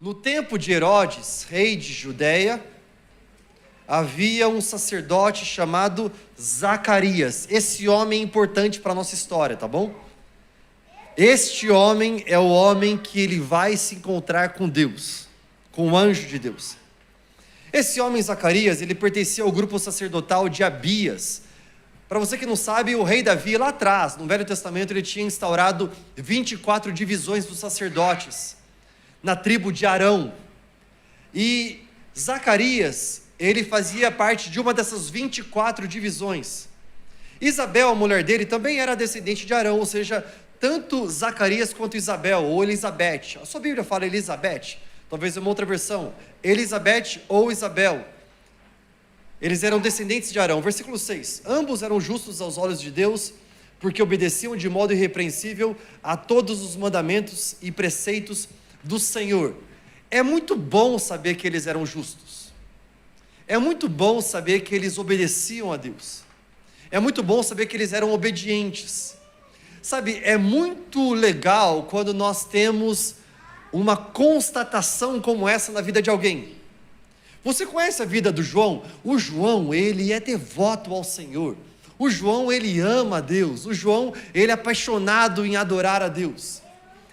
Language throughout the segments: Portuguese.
No tempo de Herodes, rei de Judeia, havia um sacerdote chamado Zacarias. Esse homem é importante para a nossa história, tá bom? Este homem é o homem que ele vai se encontrar com Deus, com o anjo de Deus. Esse homem Zacarias, ele pertencia ao grupo sacerdotal de Abias. Para você que não sabe, o rei Davi lá atrás, no Velho Testamento, ele tinha instaurado 24 divisões dos sacerdotes na tribo de Arão. E Zacarias, ele fazia parte de uma dessas 24 divisões. Isabel, a mulher dele, também era descendente de Arão, ou seja, tanto Zacarias quanto Isabel, ou Elizabeth. A sua Bíblia fala Elizabeth, talvez uma outra versão, Elizabeth ou Isabel. Eles eram descendentes de Arão. Versículo 6, ambos eram justos aos olhos de Deus, porque obedeciam de modo irrepreensível a todos os mandamentos e preceitos do Senhor. É muito bom saber que eles eram justos. É muito bom saber que eles obedeciam a Deus. É muito bom saber que eles eram obedientes. Sabe, é muito legal quando nós temos uma constatação como essa na vida de alguém. Você conhece a vida do João? O João, ele é devoto ao Senhor. O João, ele ama a Deus. O João, ele é apaixonado em adorar a Deus.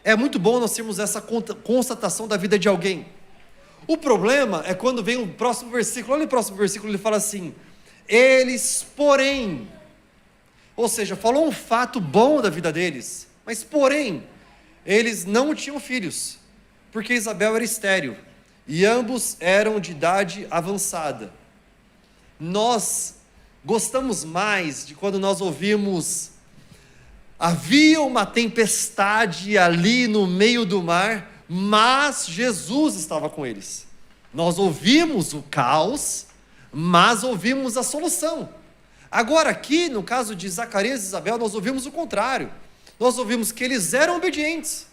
É muito bom nós termos essa constatação da vida de alguém. O problema é quando vem o próximo versículo. Olha o próximo versículo, ele fala assim: eles, porém, ou seja, falou um fato bom da vida deles, mas porém, eles não tinham filhos, porque Isabel era estéril, e ambos eram de idade avançada. Nós gostamos mais de quando nós ouvimos: havia uma tempestade ali no meio do mar, mas Jesus estava com eles. Nós ouvimos o caos, mas ouvimos a solução. Agora aqui, no caso de Zacarias e Isabel, nós ouvimos o contrário. Nós ouvimos que eles eram obedientes,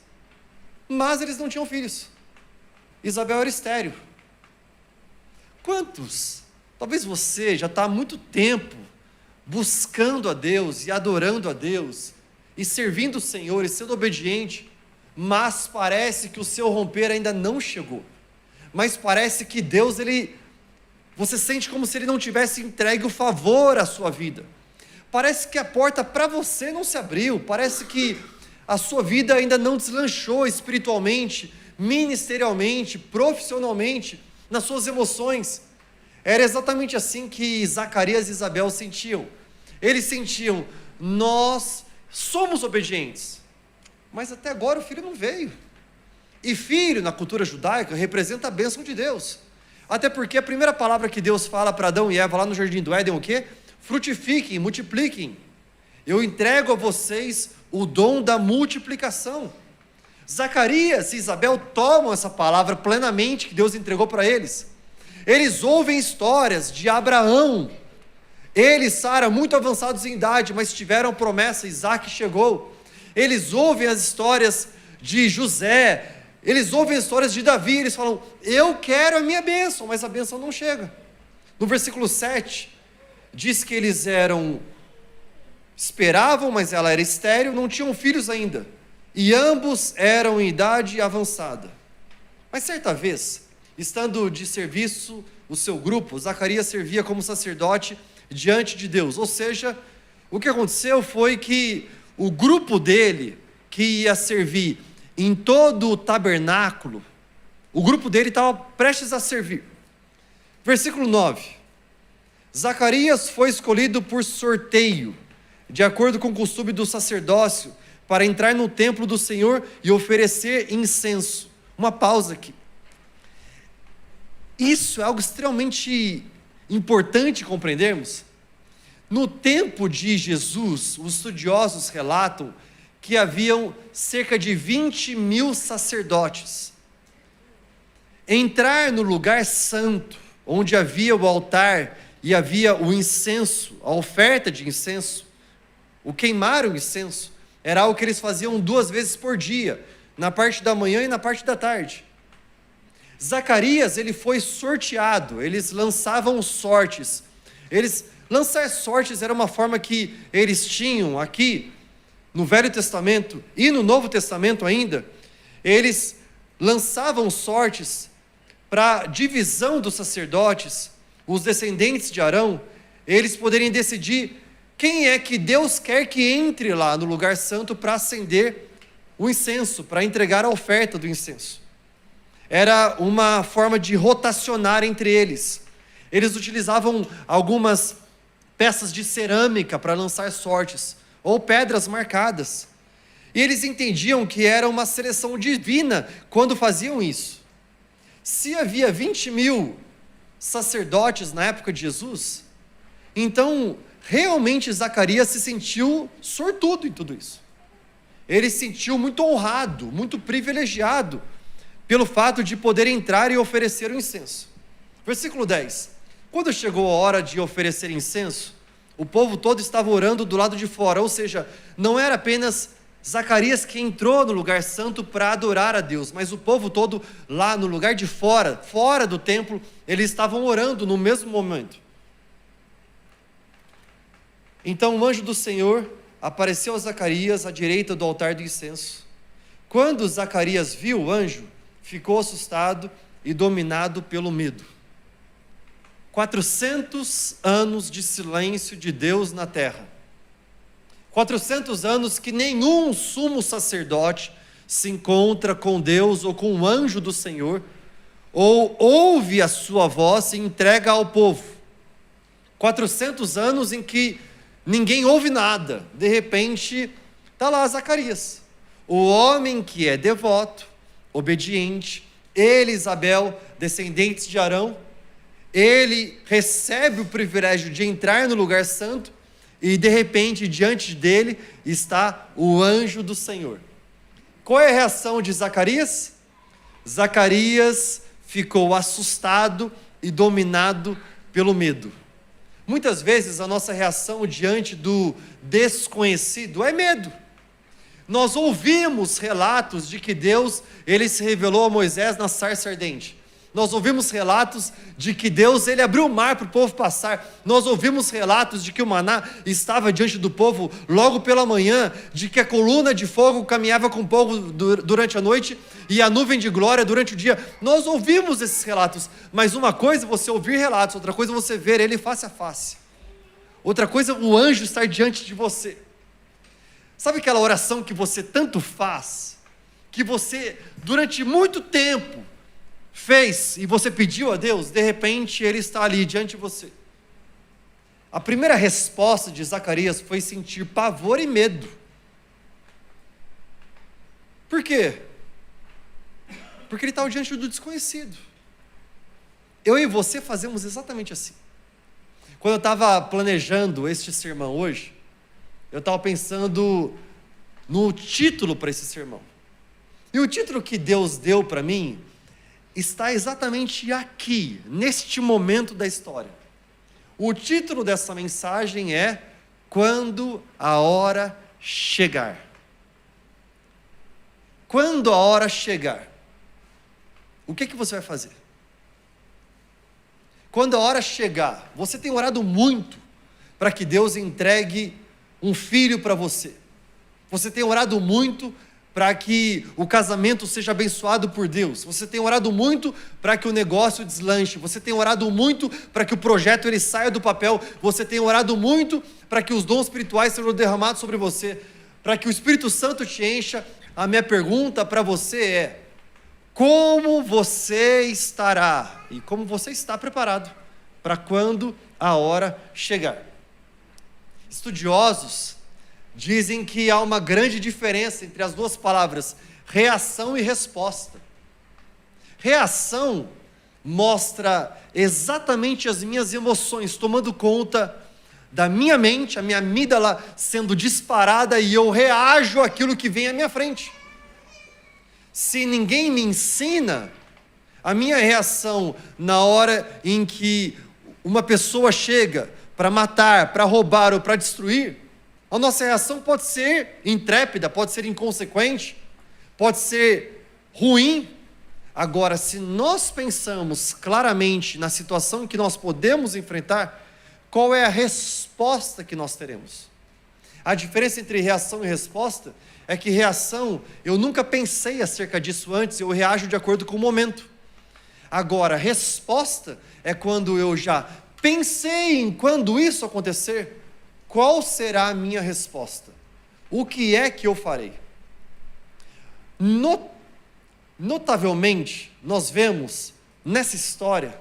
mas eles não tinham filhos. Isabel era estéril. Quantos? Talvez você já está há muito tempo buscando a Deus e adorando a Deus e servindo o Senhor e sendo obediente, mas parece que o seu romper ainda não chegou. Mas parece que Deus, você sente como se Ele não tivesse entregue o favor à sua vida. Parece que a porta para você não se abriu, parece que a sua vida ainda não deslanchou espiritualmente, ministerialmente, profissionalmente, nas suas emoções. Era exatamente assim que Zacarias e Isabel sentiam. Eles sentiam: nós somos obedientes, mas até agora o filho não veio. E filho, na cultura judaica, representa a bênção de Deus. Até porque a primeira palavra que Deus fala para Adão e Eva lá no Jardim do Éden, o quê? Frutifiquem, multipliquem. Eu entrego a vocês o dom da multiplicação. Zacarias e Isabel tomam essa palavra plenamente que Deus entregou para eles. Eles ouvem histórias de Abraão. Eles, Sara, muito avançados em idade, mas tiveram promessa, Isaac chegou. Eles ouvem as histórias de José, eles ouvem as histórias de Davi, eles falam: eu quero a minha bênção, mas a bênção não chega. No versículo 7, diz que eles esperavam, mas ela era estéril, não tinham filhos ainda, e ambos eram em idade avançada. Mas certa vez, estando de serviço o seu grupo, Zacarias servia como sacerdote diante de Deus. Ou seja, o que aconteceu foi que o grupo dele, que ia servir em todo o tabernáculo, o grupo dele estava prestes a servir. Versículo 9: Zacarias foi escolhido por sorteio, de acordo com o costume do sacerdócio, para entrar no templo do Senhor e oferecer incenso. Uma pausa aqui. Isso é algo extremamente importante compreendermos. No tempo de Jesus, os estudiosos relatam que haviam cerca de 20.000 sacerdotes. Entrar no lugar santo, onde havia o altar e havia o incenso, a oferta de incenso, o queimar o incenso, era algo que eles faziam 2 vezes por dia, na parte da manhã e na parte da tarde. Zacarias, ele foi sorteado, eles lançavam sortes. Lançar sortes era uma forma que eles tinham aqui, no Velho Testamento e no Novo Testamento ainda. Eles lançavam sortes para a divisão dos sacerdotes, os descendentes de Arão, eles poderem decidir quem é que Deus quer que entre lá no lugar santo para acender o incenso, para entregar a oferta do incenso. Era uma forma de rotacionar entre eles. Eles utilizavam algumas peças de cerâmica para lançar sortes, ou pedras marcadas. E eles entendiam que era uma seleção divina quando faziam isso. Se havia 20.000 sacerdotes na época de Jesus, então realmente Zacarias se sentiu sortudo em tudo isso. Ele se sentiu muito honrado, muito privilegiado, pelo fato de poder entrar e oferecer o incenso. Versículo 10. Quando chegou a hora de oferecer incenso, o povo todo estava orando do lado de fora, ou seja, não era apenas Zacarias que entrou no lugar santo para adorar a Deus, mas o povo todo lá no lugar de fora, fora do templo, eles estavam orando no mesmo momento. Então o anjo do Senhor apareceu a Zacarias à direita do altar do incenso. Quando Zacarias viu o anjo, ficou assustado e dominado pelo medo. 400 anos de silêncio de Deus na terra. 400 anos que nenhum sumo sacerdote se encontra com Deus ou com o anjo do Senhor, ou ouve a sua voz e entrega ao povo. 400 anos em que ninguém ouve nada. De repente, está lá Zacarias, o homem que é devoto, obediente, ele, Isabel, descendentes de Arão, ele recebe o privilégio de entrar no lugar santo, e de repente, diante dele, está o anjo do Senhor. Qual é a reação de Zacarias? Zacarias ficou assustado e dominado pelo medo. Muitas vezes a nossa reação diante do desconhecido é medo. Nós ouvimos relatos de que Deus, ele se revelou a Moisés na sarça ardente. Nós ouvimos relatos de que Deus, ele abriu o mar para o povo passar. Nós ouvimos relatos de que o maná estava diante do povo logo pela manhã, de que a coluna de fogo caminhava com o povo durante a noite e a nuvem de glória durante o dia. Nós ouvimos esses relatos, mas uma coisa é você ouvir relatos, outra coisa é você ver ele face a face. Outra coisa é o anjo estar diante de você. Sabe aquela oração que você tanto faz, que você durante muito tempo fez e você pediu a Deus, de repente ele está ali diante de você. A primeira resposta de Zacarias foi sentir pavor e medo. Por quê? Porque ele estava diante do desconhecido. Eu e você fazemos exatamente assim. Quando eu estava planejando este sermão hoje, eu estava pensando no título para esse sermão. E o título que Deus deu para mim está exatamente aqui, neste momento da história. O título dessa mensagem é Quando a Hora Chegar. Quando a hora chegar, o que você vai fazer? Quando a hora chegar, você tem orado muito para que Deus entregue um filho para você. Você tem orado muito para que o casamento seja abençoado por Deus. Você tem orado muito para que o negócio deslanche. Você tem orado muito para que o projeto ele saia do papel. Você tem orado muito para que os dons espirituais sejam derramados sobre você, para que o Espírito Santo te encha. A minha pergunta para você é: como você estará e como você está preparado para quando a hora chegar? Estudiosos dizem que há uma grande diferença entre as duas palavras, reação e resposta. Reação mostra exatamente as minhas emoções tomando conta da minha mente, a minha amígdala sendo disparada e eu reajo àquilo que vem à minha frente. Se ninguém me ensina, a minha reação na hora em que uma pessoa chega para matar, para roubar ou para destruir, a nossa reação pode ser intrépida, pode ser inconsequente, pode ser ruim. Agora, se nós pensamos claramente na situação que nós podemos enfrentar, qual é a resposta que nós teremos? A diferença entre reação e resposta é que reação, eu nunca pensei acerca disso antes, eu reajo de acordo com o momento. Agora, resposta é quando eu já pensei em quando isso acontecer, qual será a minha resposta? O que é que eu farei? Notavelmente, nós vemos nessa história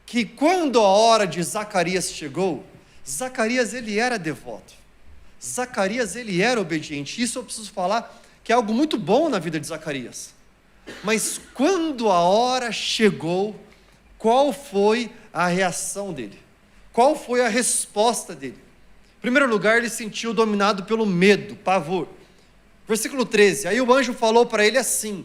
que quando a hora de Zacarias chegou, Zacarias ele era devoto, Zacarias ele era obediente. Isso eu preciso falar que é algo muito bom na vida de Zacarias. Mas quando a hora chegou, qual foi a reação dele? Qual foi a resposta dele? Em primeiro lugar, ele se sentiu dominado pelo medo, pavor. Versículo 13, aí o anjo falou para ele assim: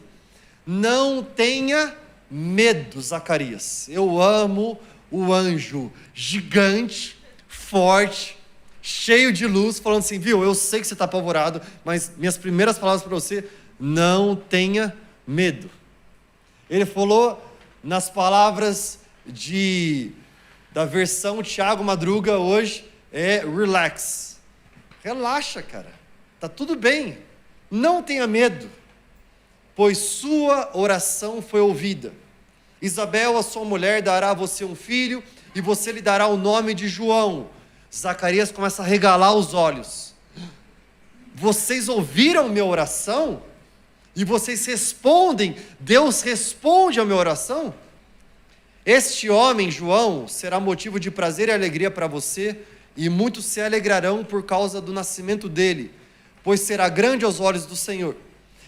não tenha medo, Zacarias. Eu amo o anjo gigante, forte, cheio de luz, falando assim, viu, eu sei que você está apavorado, mas minhas primeiras palavras para você, não tenha medo. Ele falou nas palavras da versão Tiago Madruga hoje, relax. Relaxa, cara, está tudo bem, não tenha medo, pois sua oração foi ouvida. Isabel, a sua mulher, dará a você um filho, e você lhe dará o nome de João. Zacarias começa a regalar os olhos. Vocês ouviram minha oração? E vocês respondem, Deus responde a minha oração? Este homem, João, será motivo de prazer e alegria para você, e muitos se alegrarão por causa do nascimento dele, pois será grande aos olhos do Senhor.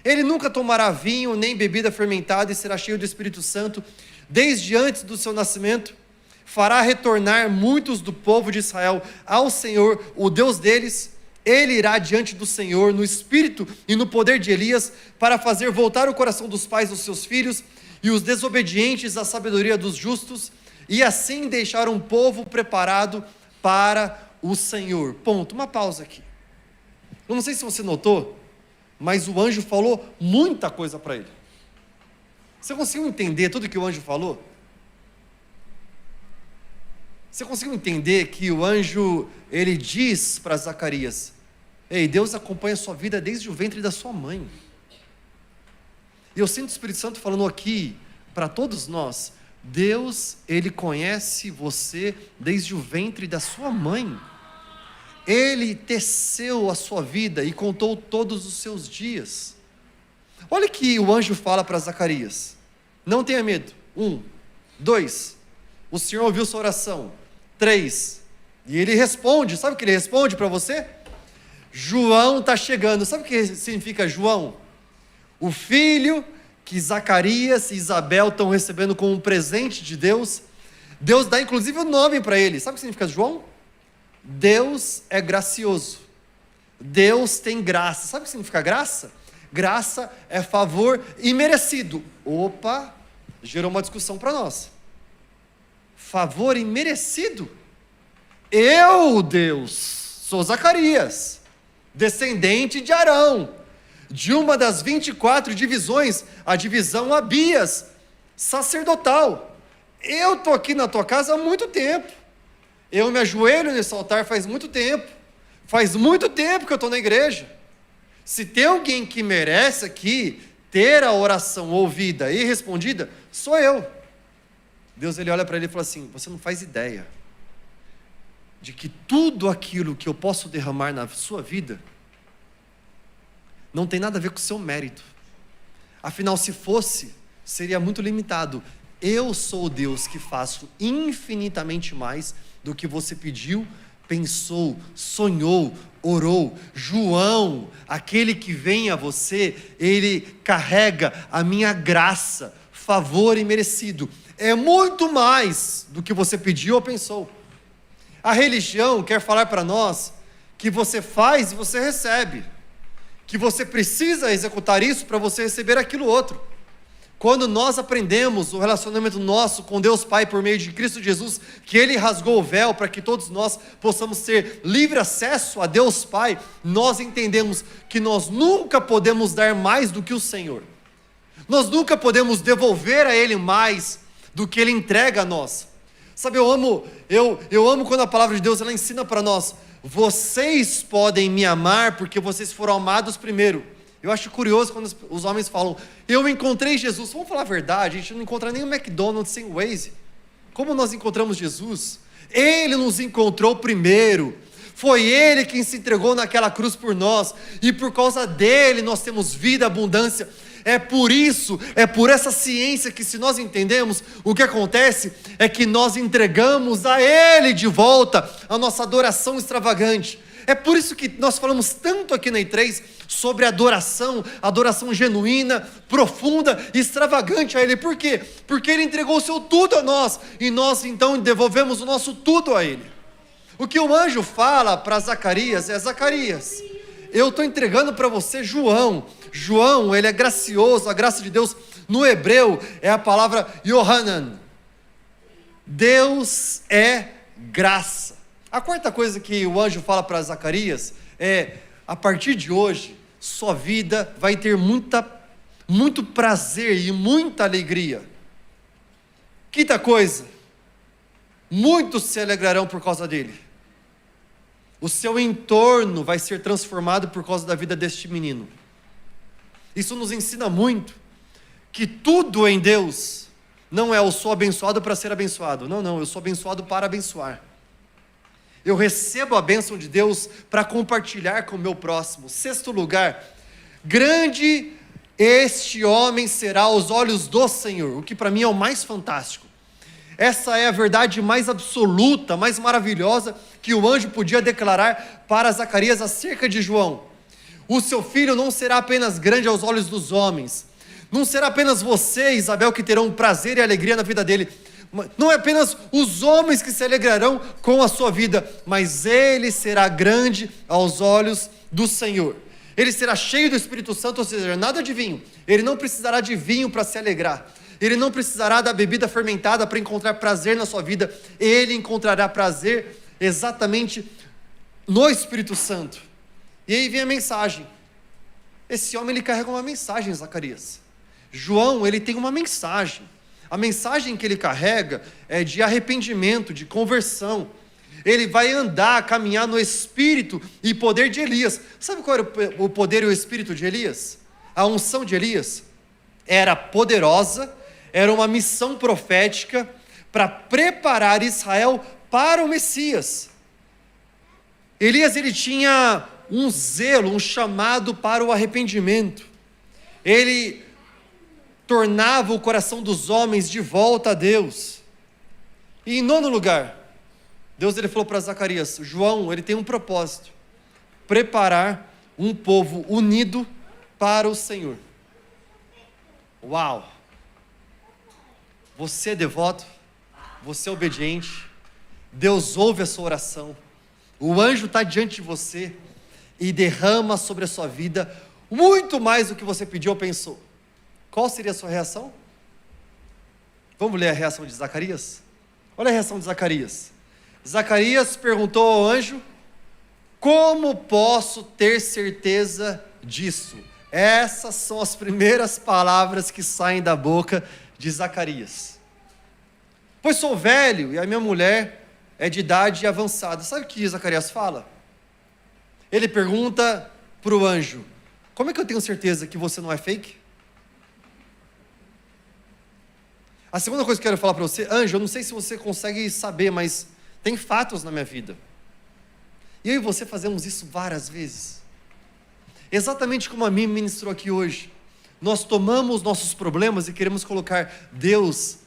Ele nunca tomará vinho, nem bebida fermentada, e será cheio do Espírito Santo, desde antes do seu nascimento. Fará retornar muitos do povo de Israel ao Senhor, o Deus deles. Ele irá diante do Senhor no espírito e no poder de Elias, para fazer voltar o coração dos pais dos seus filhos, e os desobedientes à sabedoria dos justos, e assim deixar um povo preparado para o Senhor. Ponto, uma pausa aqui. Eu não sei se você notou, mas o anjo falou muita coisa para ele. Você conseguiu entender tudo que o anjo falou? Você conseguiu entender que o anjo, ele diz para Zacarias, ei, Deus acompanha a sua vida desde o ventre da sua mãe. E eu sinto o Espírito Santo falando aqui, para todos nós, Deus, ele conhece você desde o ventre da sua mãe. Ele teceu a sua vida e contou todos os seus dias. Olha que o anjo fala para Zacarias, não tenha medo. 1, 2, o Senhor ouviu sua oração. 3, e ele responde, sabe o que ele responde para você? João está chegando. Sabe o que significa João? O filho que Zacarias e Isabel estão recebendo como um presente de Deus. Deus dá inclusive o nome para ele. Sabe o que significa João? Deus é gracioso. Deus tem graça. Sabe o que significa graça? Graça é favor imerecido. Opa, gerou uma discussão para nós. Favor imerecido? Eu, Deus, sou Zacarias, descendente de Arão, de uma das 24 divisões, a divisão Abias, sacerdotal. Eu estou aqui na tua casa há muito tempo. Eu me ajoelho nesse altar faz muito tempo. Faz muito tempo que eu estou na igreja. Se tem alguém que merece aqui ter a oração ouvida e respondida, sou eu. Deus ele olha para ele e fala assim, você não faz ideia de que tudo aquilo que eu posso derramar na sua vida não tem nada a ver com o seu mérito. Afinal, se fosse, seria muito limitado. Eu sou o Deus que faço infinitamente mais do que você pediu, pensou, sonhou, orou. João, aquele que vem a você, ele carrega a minha graça, favor imerecido. É muito mais do que você pediu ou pensou. A religião quer falar para nós que você faz e você recebe, que você precisa executar isso para você receber aquilo outro. Quando nós aprendemos o relacionamento nosso com Deus Pai por meio de Cristo Jesus, que Ele rasgou o véu para que todos nós possamos ter livre acesso a Deus Pai, nós entendemos que nós nunca podemos dar mais do que o Senhor. Nós nunca podemos devolver a Ele mais do que Ele entrega a nós. Sabe, eu amo quando a palavra de Deus ela ensina para nós, vocês podem me amar porque vocês foram amados primeiro. Eu acho curioso quando os homens falam, eu encontrei Jesus. Vamos falar a verdade, a gente não encontra nem o McDonald's sem o Waze. Como nós encontramos Jesus? Ele nos encontrou primeiro. Foi Ele quem se entregou naquela cruz por nós. E por causa dele nós temos vida, abundância. É por isso, é por essa ciência que, se nós entendemos, o que acontece é que nós entregamos a Ele de volta a nossa adoração extravagante. É por isso que nós falamos tanto aqui na I3 sobre adoração genuína, profunda, extravagante a Ele. Por quê? Porque Ele entregou o seu tudo a nós, e nós então devolvemos o nosso tudo a Ele. O que o anjo fala para Zacarias é: Zacarias, eu estou entregando para você João. João, ele é gracioso, a graça de Deus, no hebreu, é a palavra Yohanan. Deus é graça. A quarta coisa que o anjo fala para Zacarias é: a partir de hoje, sua vida vai ter muito prazer e muita alegria. Quinta coisa, muitos se alegrarão por causa dele. O seu entorno vai ser transformado por causa da vida deste menino. Isso nos ensina muito, que tudo em Deus não é eu sou abençoado para ser abençoado. Não, eu sou abençoado para abençoar. Eu recebo a bênção de Deus para compartilhar com o meu próximo. Sexto lugar, grande este homem será aos olhos do Senhor, o que para mim é o mais fantástico. Essa é a verdade mais absoluta, mais maravilhosa que o anjo podia declarar para Zacarias acerca de João. O seu filho não será apenas grande aos olhos dos homens, não será apenas você, Isabel, que terão prazer e alegria na vida dele, não é apenas os homens que se alegrarão com a sua vida, mas ele será grande aos olhos do Senhor. Ele será cheio do Espírito Santo, ou seja, nada de vinho. Ele não precisará de vinho para se alegrar. Ele não precisará da bebida fermentada para encontrar prazer na sua vida. Ele encontrará prazer exatamente no Espírito Santo. E aí vem a mensagem. Esse homem, ele carrega uma mensagem, Zacarias. João, ele tem uma mensagem. A mensagem que ele carrega é de arrependimento, de conversão. Ele vai andar, caminhar no espírito e poder de Elias. Sabe qual era o poder e o espírito de Elias? A unção de Elias era poderosa, era uma missão profética para preparar Israel para o Messias. Elias, ele tinha um zelo, um chamado para o arrependimento. Ele tornava o coração dos homens de volta a Deus. E em nono lugar, Deus, ele falou para Zacarias: João, ele tem um propósito: preparar um povo unido para o Senhor. Uau! Você é devoto, você é obediente, Deus ouve a sua oração, o anjo está diante de você e derrama sobre a sua vida muito mais do que você pediu ou pensou. Qual seria a sua reação? Vamos ler a reação de Zacarias? Olha a reação de Zacarias. Zacarias perguntou ao anjo: como posso ter certeza disso? Essas são as primeiras palavras que saem da boca de Zacarias. Pois sou velho e a minha mulher é de idade avançada. Sabe o que Zacarias fala? Ele pergunta para o anjo: como é que eu tenho certeza que você não é fake? A segunda coisa que eu quero falar para você: anjo, eu não sei se você consegue saber, mas tem fatos na minha vida. E eu e você fazemos isso várias vezes. Exatamente como a mim ministrou aqui hoje. Nós tomamos nossos problemas e queremos colocar Deus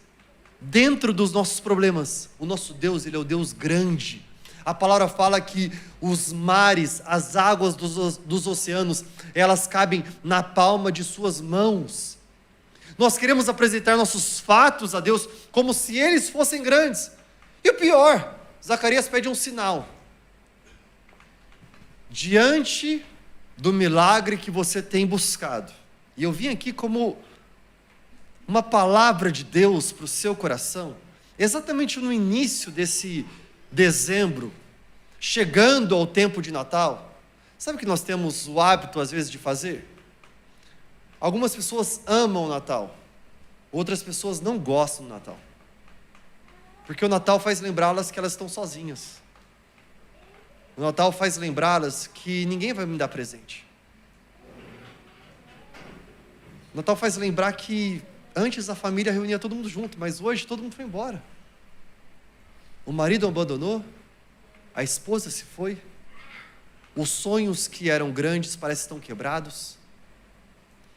dentro dos nossos problemas. O nosso Deus, ele é o Deus grande. A palavra fala que os mares, as águas dos oceanos, elas cabem na palma de suas mãos. Nós queremos apresentar nossos fatos a Deus como se eles fossem grandes. E o pior, Zacarias pede um sinal. Diante do milagre que você tem buscado. E eu vim aqui como uma palavra de Deus para o seu coração, exatamente no início desse dezembro, chegando ao tempo de Natal. Sabe o que nós temos o hábito às vezes de fazer? Algumas pessoas amam o Natal, outras pessoas não gostam do Natal, porque o Natal faz lembrá-las que elas estão sozinhas. O Natal faz lembrá-las que ninguém vai me dar presente. Natal faz lembrar que antes a família reunia todo mundo junto, mas hoje todo mundo foi embora. O marido abandonou, a esposa se foi, os sonhos que eram grandes parecem que estão quebrados.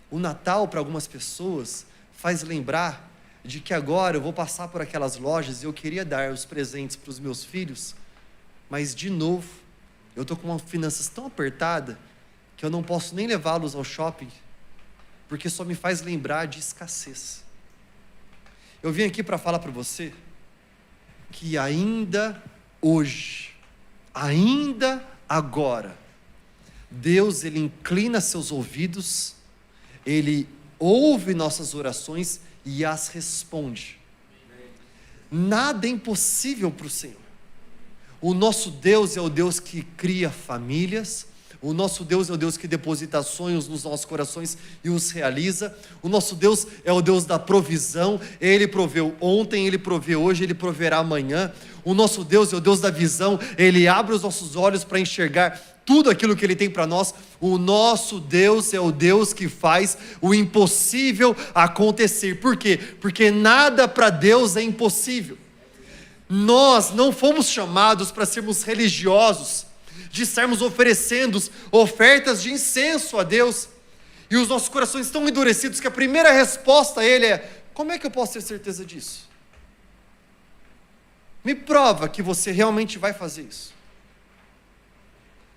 O Natal, para algumas pessoas, faz lembrar de que agora eu vou passar por aquelas lojas e eu queria dar os presentes para os meus filhos, mas de novo, eu estou com uma finanças tão apertada que eu não posso nem levá-los ao shopping, porque só me faz lembrar de escassez. Eu vim aqui para falar para você que ainda hoje, ainda agora, Deus, Ele inclina seus ouvidos, Ele ouve nossas orações e as responde. Nada é impossível para o Senhor. O nosso Deus é o Deus que cria famílias, o nosso Deus é o Deus que deposita sonhos nos nossos corações e os realiza. O nosso Deus é o Deus da provisão. Ele proveu ontem, Ele provê hoje, Ele proverá amanhã. O nosso Deus é o Deus da visão. Ele abre os nossos olhos para enxergar tudo aquilo que Ele tem para nós. O nosso Deus é o Deus que faz o impossível acontecer. Por quê? Porque nada para Deus é impossível. Nós não fomos chamados para sermos religiosos, de estarmos oferecendo ofertas de incenso a Deus, e os nossos corações estão endurecidos, que a primeira resposta a Ele é: como é que eu posso ter certeza disso? Me prova que você realmente vai fazer isso.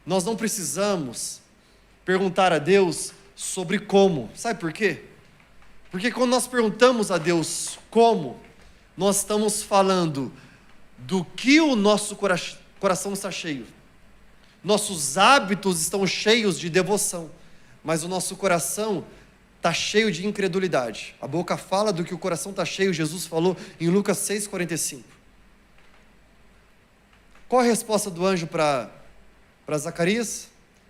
Nós não precisamos perguntar a Deus sobre como, sabe por quê? Porque quando nós perguntamos a Deus como, nós estamos falando do que o nosso coração está cheio. Nossos hábitos estão cheios de devoção, mas o nosso coração está cheio de incredulidade. A boca fala do que o coração está cheio, Jesus falou em Lucas 6,45. Qual a resposta do anjo para Zacarias?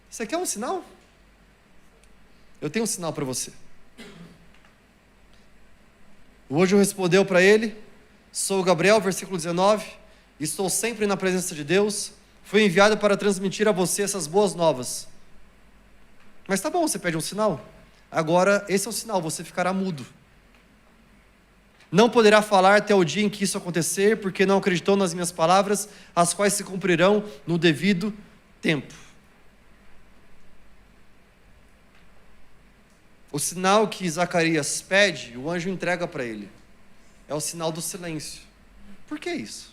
Isso aqui é um sinal? Eu tenho um sinal para você. O anjo respondeu para ele: sou Gabriel, versículo 19, estou sempre na presença de Deus, fui enviado para transmitir a você essas boas novas. Mas tá bom, você pede um sinal. Agora, esse é o sinal, você ficará mudo. Não poderá falar até o dia em que isso acontecer, porque não acreditou nas minhas palavras, as quais se cumprirão no devido tempo. O sinal que Zacarias pede, o anjo entrega para ele. É o sinal do silêncio. Por que isso?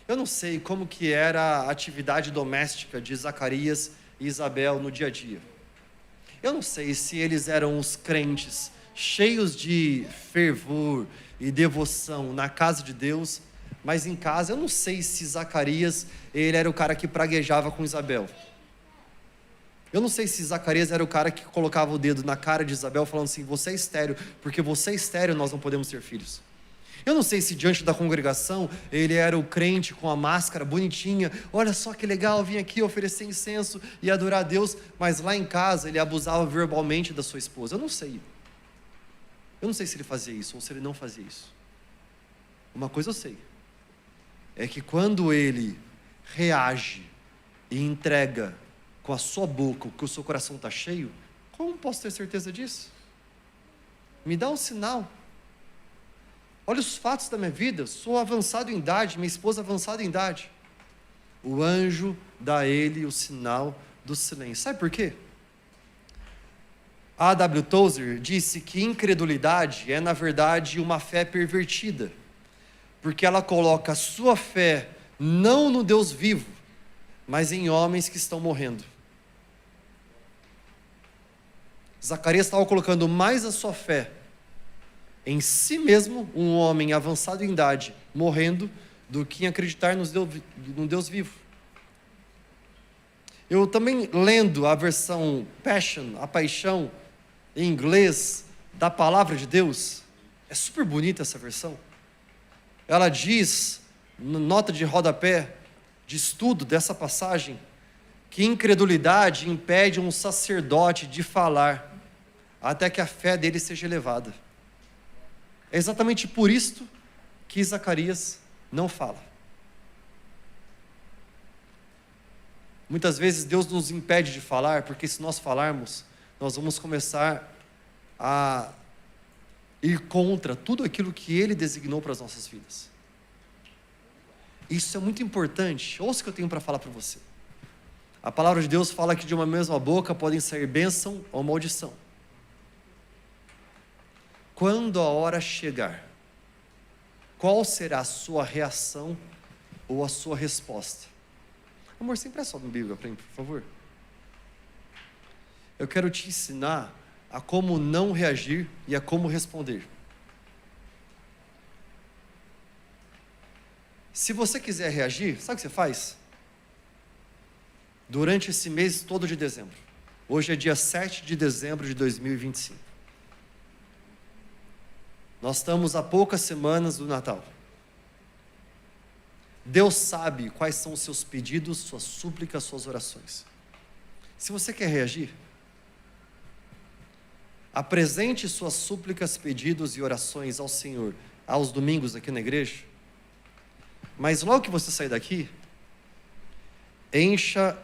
Eu não sei como que era a atividade doméstica de Zacarias e Isabel no dia a dia. Eu não sei se eles eram os crentes cheios de fervor e devoção na casa de Deus, mas em casa eu não sei se Zacarias, ele era o cara que praguejava com Isabel. Eu não sei se Zacarias era o cara que colocava o dedo na cara de Isabel falando assim: você é estéril, porque você é estéril, nós não podemos ter filhos. Eu não sei se diante da congregação ele era o crente com a máscara bonitinha, olha só que legal, vim aqui oferecer incenso e adorar a Deus, mas lá em casa ele abusava verbalmente da sua esposa. Eu não sei se ele fazia isso ou se ele não fazia isso. Uma coisa eu sei, é que quando ele reage e entrega com a sua boca o que o seu coração está cheio, como posso ter certeza disso? Me dá um sinal. Olha os fatos da minha vida, sou avançado em idade, minha esposa avançada em idade. O anjo dá a ele o sinal do silêncio. Sabe por quê? A W. Tozer disse que incredulidade é, na verdade, uma fé pervertida, porque ela coloca a sua fé não no Deus vivo, mas em homens que estão morrendo. Zacarias estava colocando mais a sua fé em si mesmo, um homem avançado em idade, morrendo, do que em acreditar no Deus vivo. Eu também, lendo a versão Passion, a paixão, em inglês, da palavra de Deus, é super bonita essa versão. Ela diz, nota de rodapé, de estudo dessa passagem, que incredulidade impede um sacerdote de falar, até que a fé dele seja elevada. É exatamente por isto que Zacarias não fala. Muitas vezes Deus nos impede de falar, porque se nós falarmos, nós vamos começar a ir contra tudo aquilo que Ele designou para as nossas vidas. Isso é muito importante. Ouça o que eu tenho para falar para você. A palavra de Deus fala que de uma mesma boca podem sair bênção ou maldição. Quando a hora chegar, qual será a sua reação ou a sua resposta? Amor, você empresta uma Bíblia para mim, por favor? Eu quero te ensinar a como não reagir e a como responder. Se você quiser reagir, sabe o que você faz? Durante esse mês todo de dezembro. Hoje é dia 7 de dezembro de 2025. Nós estamos a poucas semanas do Natal. Deus sabe quais são os seus pedidos, suas súplicas, suas orações. Se você quer reagir, apresente suas súplicas, pedidos e orações ao Senhor aos domingos aqui na igreja. Mas logo que você sair daqui, encha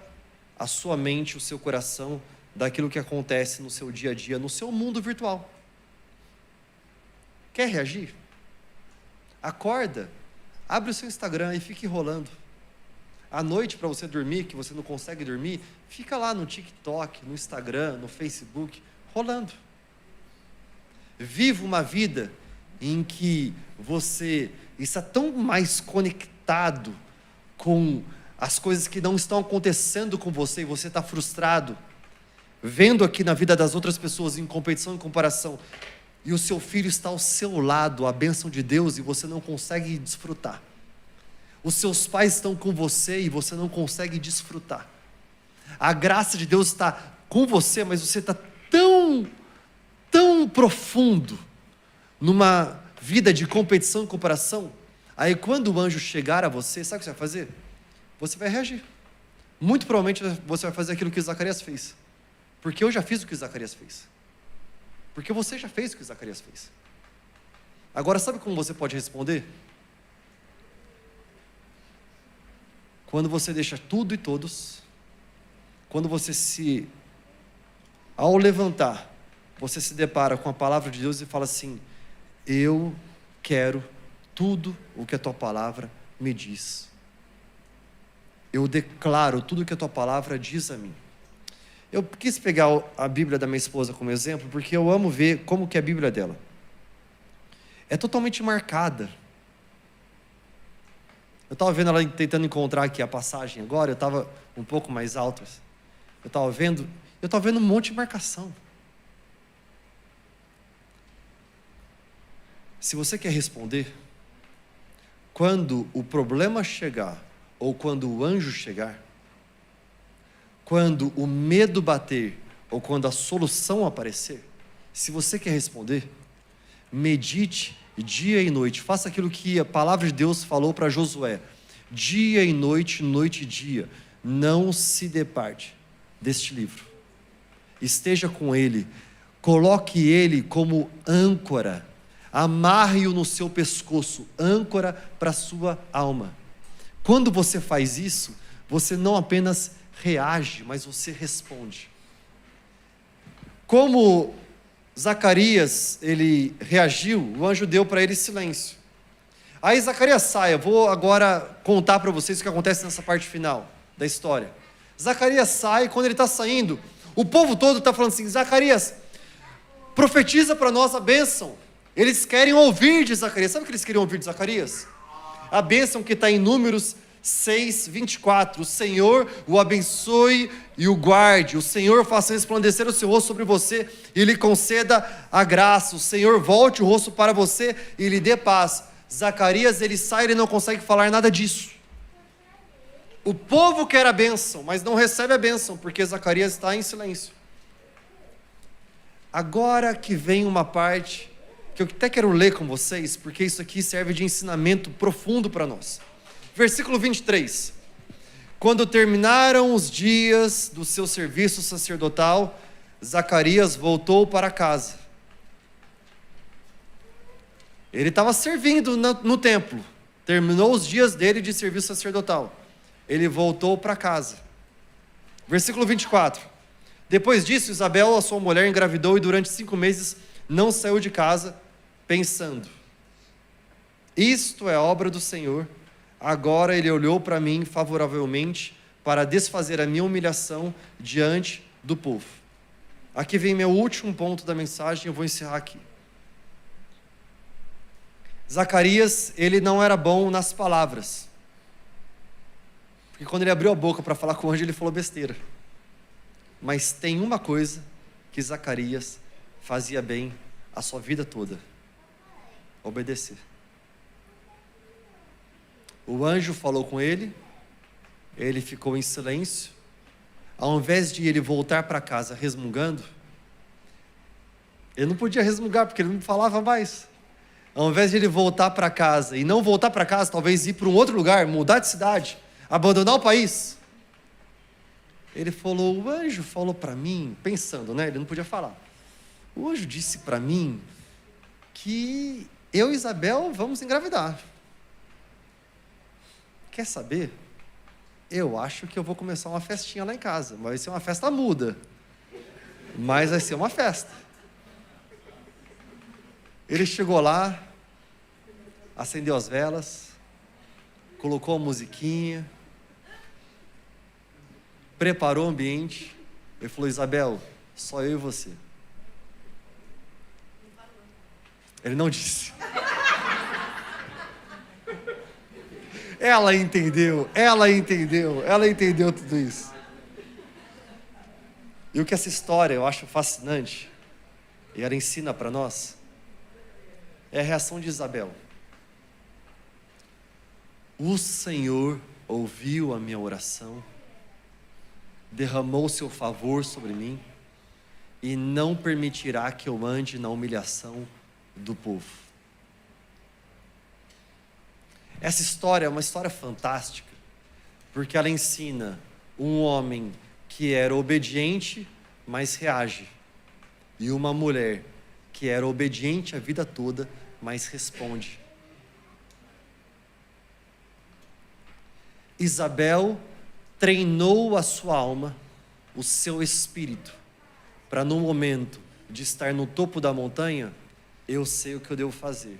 a sua mente, o seu coração, daquilo que acontece no seu dia a dia, no seu mundo virtual. Quer reagir? Acorda, abre o seu Instagram e fique rolando. À noite, para você dormir, que você não consegue dormir, fica lá no TikTok, no Instagram, no Facebook, rolando. Viva uma vida em que você está tão mais conectado com as coisas que não estão acontecendo com você e você está frustrado, vendo aqui na vida das outras pessoas em competição e comparação, e o seu filho está ao seu lado, a bênção de Deus, e você não consegue desfrutar. Os seus pais estão com você e você não consegue desfrutar. A graça de Deus está com você, mas você está tão profundo numa vida de competição e comparação. Aí quando o anjo chegar a você, sabe o que você vai fazer? Você vai reagir. Muito provavelmente você vai fazer aquilo que Zacarias fez. Porque eu já fiz o que Zacarias fez. Porque você já fez o que Zacarias fez. Agora, sabe como você pode responder? Quando você deixa tudo e todos, quando você ao levantar, você se depara com a palavra de Deus e fala assim: eu quero tudo o que a tua palavra me diz. Eu declaro tudo o que a tua palavra diz a mim. Eu quis pegar a Bíblia da minha esposa como exemplo, porque eu amo ver como que é a Bíblia dela. É totalmente marcada. Eu estava vendo ela tentando encontrar aqui a passagem agora, eu estava um pouco mais alto. Eu estava vendo um monte de marcação. Se você quer responder, quando o problema chegar, ou quando o anjo chegar, quando o medo bater, ou quando a solução aparecer, se você quer responder, medite dia e noite, faça aquilo que a palavra de Deus falou para Josué: dia e noite, noite e dia, não se departe deste livro, esteja com ele, coloque ele como âncora, amarre-o no seu pescoço, âncora para a sua alma. Quando você faz isso, você não apenas reage, mas você responde. Como Zacarias, ele reagiu, o anjo deu para ele silêncio. Aí Zacarias sai, eu vou agora contar para vocês o que acontece nessa parte final da história. Zacarias sai, quando ele está saindo, o povo todo está falando assim: Zacarias, profetiza para nós a bênção. Eles querem ouvir de Zacarias. Sabe o que eles queriam ouvir de Zacarias? A bênção que está em Números 6, 24. O Senhor o abençoe e o guarde. O Senhor faça resplandecer o seu rosto sobre você e lhe conceda a graça. O Senhor volte o rosto para você e lhe dê paz. Zacarias, ele sai, ele não consegue falar nada disso. O povo quer a bênção, mas não recebe a bênção, porque Zacarias está em silêncio. Agora que vem uma parte que eu até quero ler com vocês, porque isso aqui serve de ensinamento profundo para nós. Versículo 23. Quando terminaram os dias do seu serviço sacerdotal, Zacarias voltou para casa. Ele estava servindo no templo, terminou os dias dele de serviço sacerdotal. Ele voltou para casa. Versículo 24. Depois disso, Isabel, a sua mulher, engravidou e durante 5 meses não saiu de casa, pensando: isto é obra do Senhor. Agora ele olhou para mim favoravelmente para desfazer a minha humilhação diante do povo. Aqui vem meu último ponto da mensagem, eu vou encerrar aqui. Zacarias, ele não era bom nas palavras. Porque quando ele abriu a boca para falar com o anjo, ele falou besteira. Mas tem uma coisa que Zacarias fazia bem a sua vida toda: obedecer. O anjo falou com ele, ele ficou em silêncio. Ao invés de ele voltar para casa resmungando, ele não podia resmungar porque ele não falava mais. Ao invés de ele voltar para casa, e não voltar para casa, talvez ir para um outro lugar, mudar de cidade, abandonar o país, ele falou: o anjo falou para mim, pensando, né? Ele não podia falar. O anjo disse para mim que eu e Isabel vamos engravidar. Quer saber? Eu acho que eu vou começar uma festinha lá em casa, mas vai ser uma festa muda. Mas vai ser uma festa. Ele chegou lá, acendeu as velas, colocou a musiquinha, preparou o ambiente. Ele falou: Isabel, só eu e você. Ele não disse. Ela entendeu tudo isso. E o que essa história eu acho fascinante, e ela ensina para nós, é a reação de Isabel. O Senhor ouviu a minha oração, derramou seu favor sobre mim, e não permitirá que eu ande na humilhação do povo. Essa história é uma história fantástica, porque ela ensina um homem que era obediente, mas reage, e uma mulher que era obediente a vida toda, mas responde. Isabel treinou a sua alma, o seu espírito, para no momento de estar no topo da montanha, eu sei o que eu devo fazer.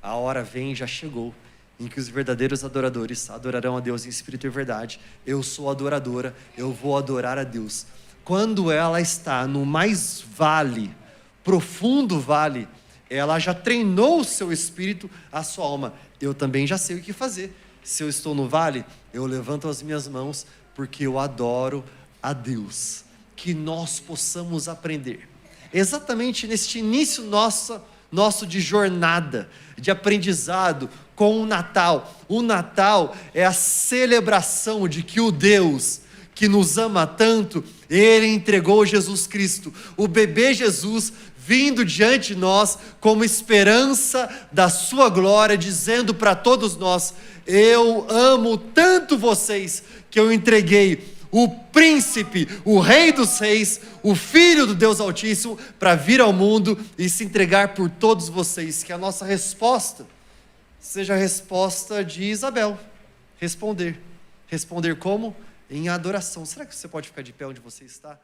A hora vem, já chegou, em que os verdadeiros adoradores adorarão a Deus em espírito e verdade. Eu sou adoradora, eu vou adorar a Deus. Quando ela está no mais profundo vale, ela já treinou o seu espírito, a sua alma. Eu também já sei o que fazer. Se eu estou no vale, eu levanto as minhas mãos, porque eu adoro a Deus. Que nós possamos aprender, exatamente neste início nosso de jornada, de aprendizado com o Natal. O Natal é a celebração de que o Deus que nos ama tanto, Ele entregou Jesus Cristo, o bebê Jesus, vindo diante de nós como esperança da sua glória, dizendo para todos nós: eu amo tanto vocês, que eu entreguei o príncipe, o rei dos reis, o filho do Deus Altíssimo, para vir ao mundo e se entregar por todos vocês. Que a nossa resposta seja a resposta de Isabel: responder como? Em adoração. Será que você pode ficar de pé onde você está?